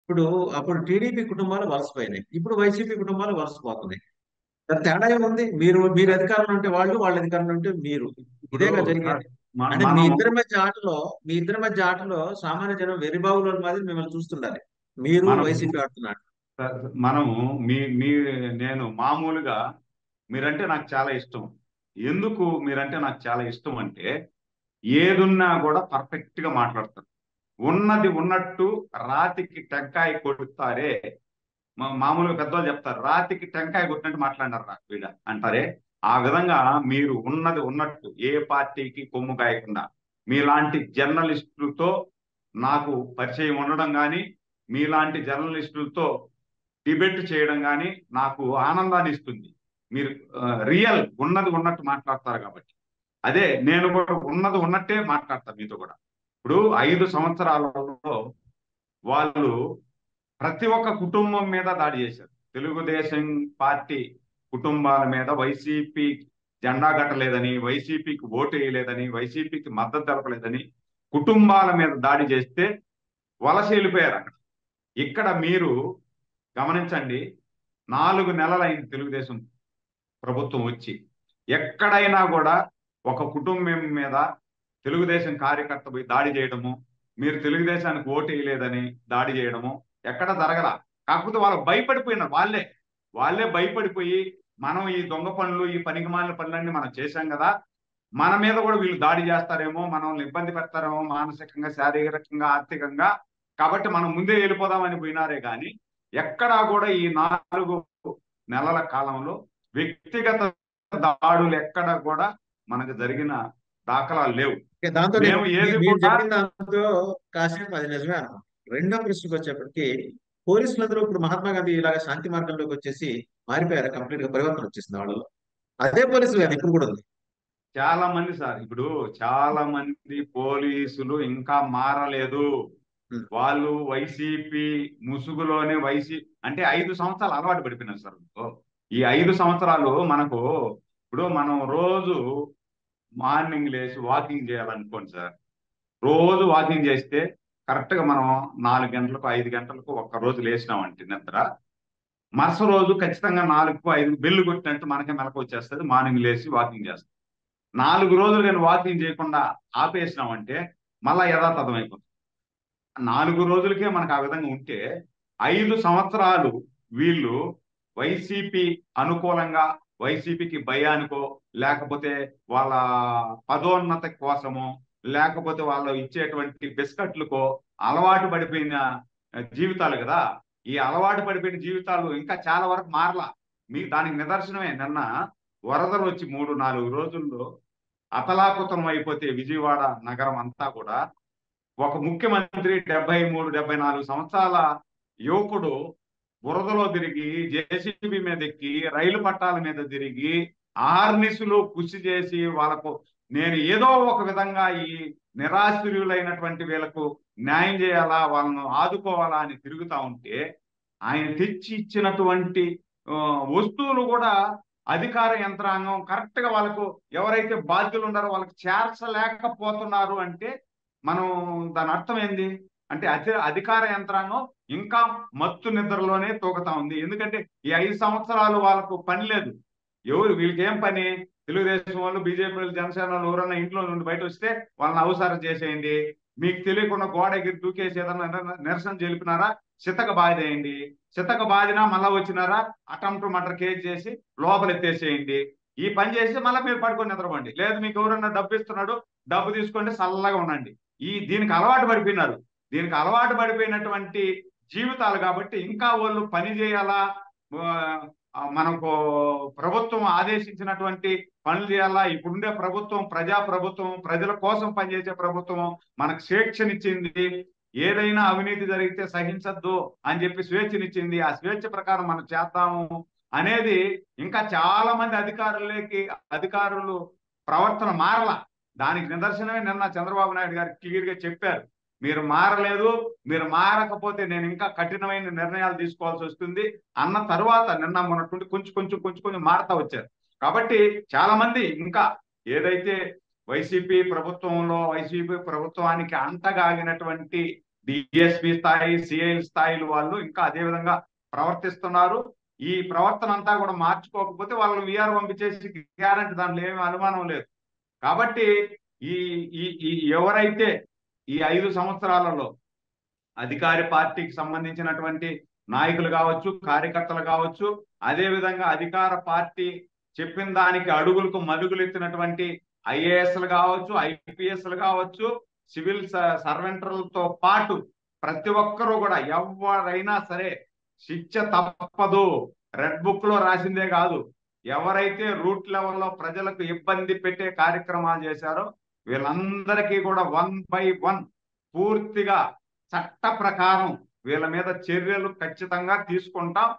ఇప్పుడు అప్పుడు టీడీపీ కుటుంబాలు వలసపోయినాయి, ఇప్పుడు వైసీపీ కుటుంబాలు వలసపోతున్నాయి. దాని తేడా ఏముంది? మీరు అధికారంలో ఉంటే వాళ్ళు, వాళ్ళ అధికారంలో ఉంటే మీరు. ఇప్పుడు ఇదేగా సార్ జరిగేది. అంటే మనం మీ ఇద్దరి మధ్య ఆటలో సామాన్య జనం వెర్రిబావుల మాదిరి మిమ్మల్ని చూస్తుండాలి. మీరు మనం వైసీపీ ఆడుతున్నారు. మనము మీ మీ నేను మామూలుగా మీరంటే నాకు చాలా ఇష్టం. ఎందుకు మీరంటే నాకు చాలా ఇష్టం అంటే ఏదున్నా కూడా పర్ఫెక్ట్ గా మాట్లాడతారు. ఉన్నది ఉన్నట్టు రాతికి టెంకాయ కొడుతారే. మామూలుగా పెద్దవాళ్ళు చెప్తారు, రాతికి టెంకాయ కొట్టినట్టు మాట్లాడినారు రా వీడ అంటారే. ఆ విధంగా మీరు ఉన్నది ఉన్నట్టు ఏ పార్టీకి కొమ్ము కాయకుండా మీలాంటి జర్నలిస్టులతో నాకు పరిచయం ఉండడం కానీ, మీలాంటి జర్నలిస్టులతో డిబేట్ చేయడం కానీ నాకు ఆనందాన్ని ఇస్తుంది. మీరు రియల్ ఉన్నది ఉన్నట్టు మాట్లాడతారు కాబట్టి. అదే నేను కూడా ఉన్నది ఉన్నట్టే మాట్లాడతాను మీతో కూడా. ఇప్పుడు 5 సంవత్సరాలలో వాళ్ళు ప్రతి ఒక్క కుటుంబం మీద దాడి చేశారు. తెలుగుదేశం పార్టీ కుటుంబాల మీద వైసీపీ జెండా కట్టలేదని, వైసీపీకి ఓటు వేయలేదని, వైసీపీకి మద్దతు తెలపలేదని కుటుంబాల మీద దాడి చేస్తే వలస వెళ్ళిపోయారు అక్కడ. ఇక్కడ మీరు గమనించండి, 4 నెలలైంది తెలుగుదేశం ప్రభుత్వం వచ్చి. ఎక్కడైనా కూడా ఒక కుటుంబం మీద తెలుగుదేశం కార్యకర్త పోయి దాడి చేయడము, మీరు తెలుగుదేశానికి ఓటు వేయలేదని దాడి చేయడము ఎక్కడ జరగల. కాకపోతే వాళ్ళు భయపడిపోయినారు. వాళ్ళే భయపడిపోయి మనం ఈ దొంగ పనులు, ఈ పనికిమాలిన పనులన్నీ మనం చేశాం కదా, మన మీద కూడా వీళ్ళు దాడి చేస్తారేమో, మనల్ని ఇబ్బంది పెడతారేమో మానసికంగా, శారీరకంగా, ఆర్థికంగా, కాబట్టి మనం ముందే వెళ్ళిపోదామని పోయినారే కానీ ఎక్కడా కూడా ఈ 4 నెలల కాలంలో వ్యక్తిగత దాడులు ఎక్కడ కూడా మనకు జరిగిన దాఖలాలు లేవు. ఓకే, దాంతో నేను మేము ఏది మీరు కూడా చెప్పిన దాంతో కాసేపు అది నిజమే అనుకో. రెండో ప్రశ్నకు వచ్చేప్పటికి పోలీసులందరూ ఇప్పుడు మహాత్మా గాంధీ ఇలాగ శాంతి మార్గంలోకి వచ్చేసి మారిపోయారు, కంప్లీట్ గా పరివర్తన వచ్చేసింది వాళ్ళలో. అదే పోలీసులు కదా ఇప్పుడు కూడా ఉంది. చాలా మంది సార్, ఇప్పుడు చాలా మంది పోలీసులు ఇంకా మారలేదు. ఉం. వాళ్ళు వైసీపీ ముసుగులోనే అంటే 5 సంవత్సరాలు అలవాటు పడిపోయినారు సార్. ఈ 5 సంవత్సరాలు మనకు, ఇప్పుడు మనం రోజు మార్నింగ్ లేచి వాకింగ్ చేయాలనుకోండి సార్. రోజు వాకింగ్ చేస్తే కరెక్ట్ గా మనం 4 గంటలకు 5 గంటలకు ఒక్క రోజు లేచినామంటే నిద్ర, మరుస రోజు ఖచ్చితంగా 4కు 5 బెల్లు కొట్టినట్టు మనకే మెలకు వచ్చేస్తుంది. మార్నింగ్ లేచి వాకింగ్ చేస్తాం. 4 రోజులు కానీ వాకింగ్ చేయకుండా ఆపేసినామంటే మళ్ళా యథాతథం అయిపోతుంది. 4 రోజులకే మనకు ఆ విధంగా ఉంటే 5 సంవత్సరాలు వీళ్ళు వైసీపీ అనుకూలంగా, వైసీపీకి భయానికో, లేకపోతే వాళ్ళ పదోన్నతి కోసమో, లేకపోతే వాళ్ళు ఇచ్చేటువంటి బిస్కట్లకో అలవాటు పడిపోయిన జీవితాలు కదా. ఈ అలవాటు పడిపోయిన జీవితాలు ఇంకా చాలా వరకు మారలా. దానికి నిదర్శనమే నిన్న వరదలు వచ్చి 3-4 రోజుల్లో అతలాకుతలం అయిపోతే విజయవాడ నగరం అంతా కూడా, ఒక ముఖ్యమంత్రి 73-74 సంవత్సరాల యువకుడు బురదలో తిరిగి, జేసీబీ మీద ఎక్కి, రైలు పట్టాల మీద తిరిగి, ఆర్నిసులు కృషి చేసి వాళ్ళకు నేను ఏదో ఒక విధంగా ఈ నిరాశ్రయులైనటువంటి వీళ్ళకు న్యాయం చేయాలా, వాళ్ళను ఆదుకోవాలా అని తిరుగుతా ఉంటే ఆయన తెచ్చి ఇచ్చినటువంటి వస్తువులు కూడా అధికార యంత్రాంగం కరెక్ట్ గా వాళ్ళకు ఎవరైతే బాధ్యులు ఉన్నారో వాళ్ళకి చేర్చలేకపోతున్నారు అంటే మనం దాని అర్థం ఏంది అంటే అధికార యంత్రాంగం ఇంకా మత్తు నిద్రలోనే తూగుతా ఉంది. ఎందుకంటే ఈ 5 సంవత్సరాలు వాళ్ళకు పని లేదు. వీళ్ళకి ఏం పని? తెలుగుదేశం వాళ్ళు, బీజేపీ వాళ్ళు, జనసేన వాళ్ళు ఎవరన్నా ఇంట్లో నుండి బయట వస్తే వాళ్ళని అవసరం చేసేయండి, మీకు తెలియకుండా గోడ ఎగిరి దూకేసి ఏదన్నా నిరసన జరిపినారా చితక బాధేయండి, చితక బాధినా మళ్ళా వచ్చినారా అటెంప్ట్ మర్డర్ కేసు చేసి లోపల ఎత్తేసేయండి. ఈ పని చేసి మళ్ళీ మీరు పడుకొని నిద్రపోండి. లేదు మీకు ఎవరన్నా డబ్బు ఇస్తున్నాడు, డబ్బు తీసుకోండి, చల్లగా ఉండండి. దీనికి అలవాటు పడిపోయినారు. దీనికి అలవాటు పడిపోయినటువంటి జీవితాలు కాబట్టి ఇంకా వాళ్ళు పని చేయాలా, మనకు ప్రభుత్వం ఆదేశించినటువంటి పనులు చేయాలా. ఇప్పుడుండే ప్రభుత్వం ప్రజా ప్రభుత్వం, ప్రజల కోసం పనిచేసే ప్రభుత్వం, మనకు స్వేచ్ఛనిచ్చింది. ఏదైనా అవినీతి జరిగితే సహించద్దు అని చెప్పి స్వేచ్ఛనిచ్చింది. ఆ స్వేచ్ఛ ప్రకారం మనం చేద్దాము అనేది ఇంకా చాలా మంది అధికారులు ప్రవర్తన మారల. దానికి నిదర్శనమే నిన్న చంద్రబాబు నాయుడు గారు క్లియర్ గా చెప్పారు, మీరు మారలేదు, మీరు మారకపోతే నేను ఇంకా కఠినమైన నిర్ణయాలు తీసుకోవాల్సి వస్తుంది అన్న తర్వాత నిన్న మొన్నటువంటి కొంచెం మారుతా వచ్చారు. కాబట్టి చాలా మంది ఇంకా ఏదైతే వైసీపీ ప్రభుత్వానికి అంటగాగినటువంటి డిఎస్పి స్థాయి, సిఐ స్థాయిలు వాళ్ళు ఇంకా అదే విధంగా ప్రవర్తిస్తున్నారు. ఈ ప్రవర్తన అంతా కూడా మార్చుకోకపోతే వాళ్ళని విఆర్ పంపించేసి గ్యారంటీ, దాంట్లో ఏమీ అనుమానం లేదు. కాబట్టి ఈ ఈ ఈ ఎవరైతే ఈ 5 సంవత్సరాలలో అధికార పార్టీకి సంబంధించినటువంటి నాయకులు కావచ్చు, కార్యకర్తలు కావచ్చు, అదే విధంగా అధికార పార్టీ చెప్పిన దానికి అడుగులకు మడుగులు ఎత్తినటువంటి ఐఏఎస్లు కావచ్చు, ఐపీఎస్లు కావచ్చు, సివిల్ సర్వెంటర్లతో పాటు ప్రతి ఒక్కరూ కూడా ఎవరైనా సరే శిక్ష తప్పదు. రెడ్ బుక్ లో రాసిందే కాదు, ఎవరైతే రూట్ లెవెల్లో ప్రజలకు ఇబ్బంది పెట్టే కార్యక్రమాలు చేశారో వీళ్ళందరికీ కూడా 1 by 1 పూర్తిగా చట్ట ప్రకారం వీళ్ళ మీద చర్యలు ఖచ్చితంగా తీసుకుంటాం.